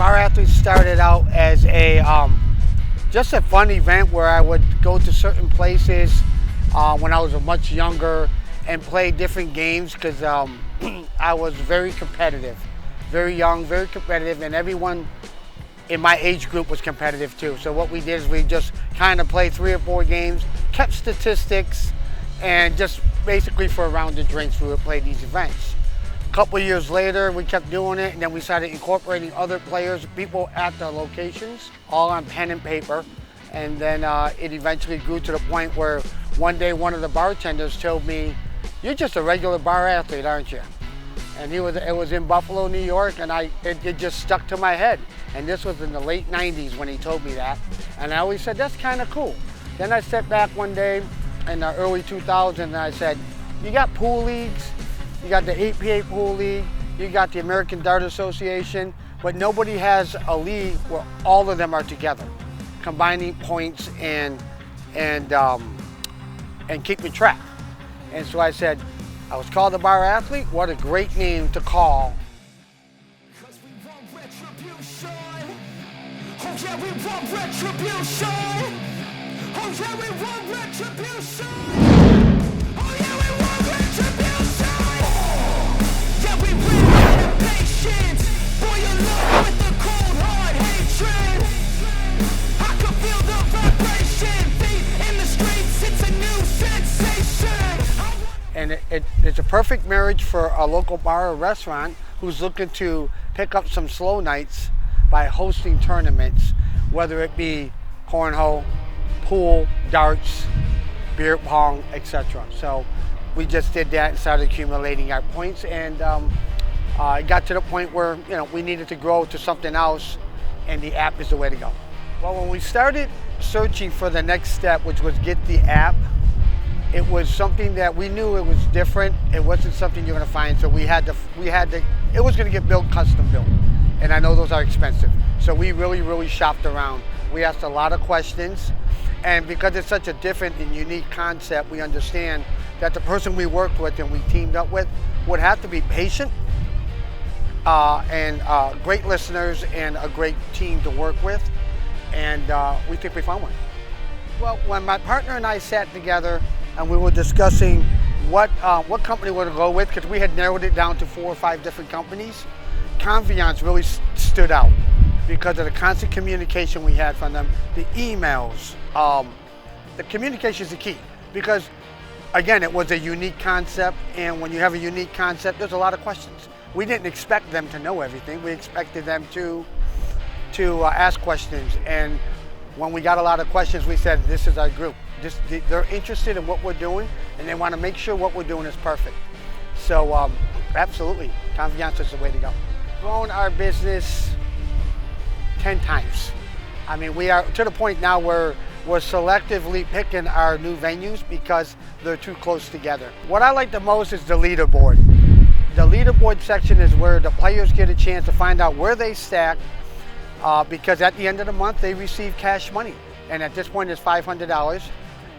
Bar Athletes started out as just a fun event where I would go to certain places when I was much younger and play different games because I was very competitive, very young, very competitive, and everyone in my age group was competitive too. So what we did is we just kind of played 3 or 4 games, kept statistics, and just basically for a round of drinks we would play these events. A couple of years later we kept doing it, and then we started incorporating other players, people at the locations, all on pen and paper. And then it eventually grew to the point where one day one of the bartenders told me, "You're just a regular bar athlete, aren't you?" And it was in Buffalo, New York, and it just stuck to my head. And this was in the late 90s when he told me that. And I always said, that's kind of cool. Then I sat back one day in the early 2000s and I said, you got pool leagues, you got the APA Pool League, you got the American Dart Association, but nobody has a league where all of them are together, combining points and keeping track. And so I said, I was called the Bar Athlete. What a great name to call. Oh yeah, we want retribution. Oh yeah, we want retribution. Oh yeah, we want retribution. Yeah, we ran out of patience. Boy, you love with the cold hard hatred. I can feel the vibration. Feet in the streets, it's a new sensation. And it's a perfect marriage for a local bar or restaurant who's looking to pick up some slow nights by hosting tournaments, whether it be cornhole, pool, darts, beer pong, etc. So we just did that and started accumulating our points, and it got to the point where we needed to grow to something else, and the app is the way to go. Well, when we started searching for the next step, which was get the app, it was something that we knew it was different. It wasn't something you're going to find, so it was going to get built, custom built. And I know those are expensive. So we really shopped around. We asked a lot of questions. And because it's such a different and unique concept, we understand that the person we worked with and we teamed up with would have to be patient and great listeners and a great team to work with. And we think we found one. Well, when my partner and I sat together and we were discussing what company we're going to go with, because we had narrowed it down to 4 or 5 different companies, Confianz really stood out because of the constant communication we had from them, the emails. The communication is the key because, again, it was a unique concept, and when you have a unique concept, there's a lot of questions. We didn't expect them to know everything. We expected them to ask questions, and when we got a lot of questions, we said, this is our group. They're interested in what we're doing, and they want to make sure what we're doing is perfect. So absolutely, Confianz is the way to go. Grown our business 10 times. I mean, we are to the point now where we're selectively picking our new venues because they're too close together. What I like the most is the leaderboard. The leaderboard section is where the players get a chance to find out where they stack because at the end of the month they receive cash money. And at this point it's $500,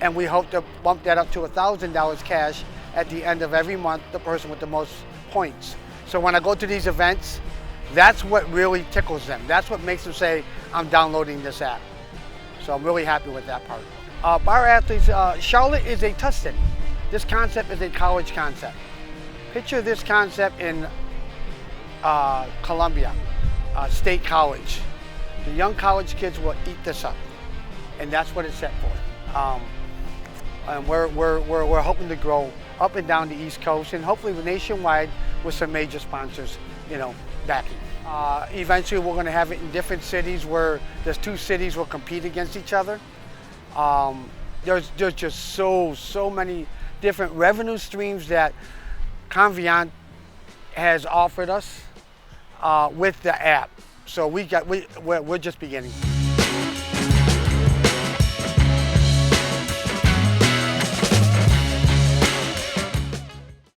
and we hope to bump that up to $1,000 cash at the end of every month, the person with the most points. So when I go to these events, that's what really tickles them. That's what makes them say, I'm downloading this app. So I'm really happy with that part. Bar Athletes, Charlotte is a Tustin. This concept is a college concept. Picture this concept in Columbia State College. The young college kids will eat this up, and that's what it's set for. And we're hoping to grow up and down the East Coast, and hopefully nationwide with some major sponsors, backing. Eventually we're going to have it in different cities where there's 2 cities will compete against each other. There's just so many different revenue streams that Confianz has offered us with the app. So we're just beginning.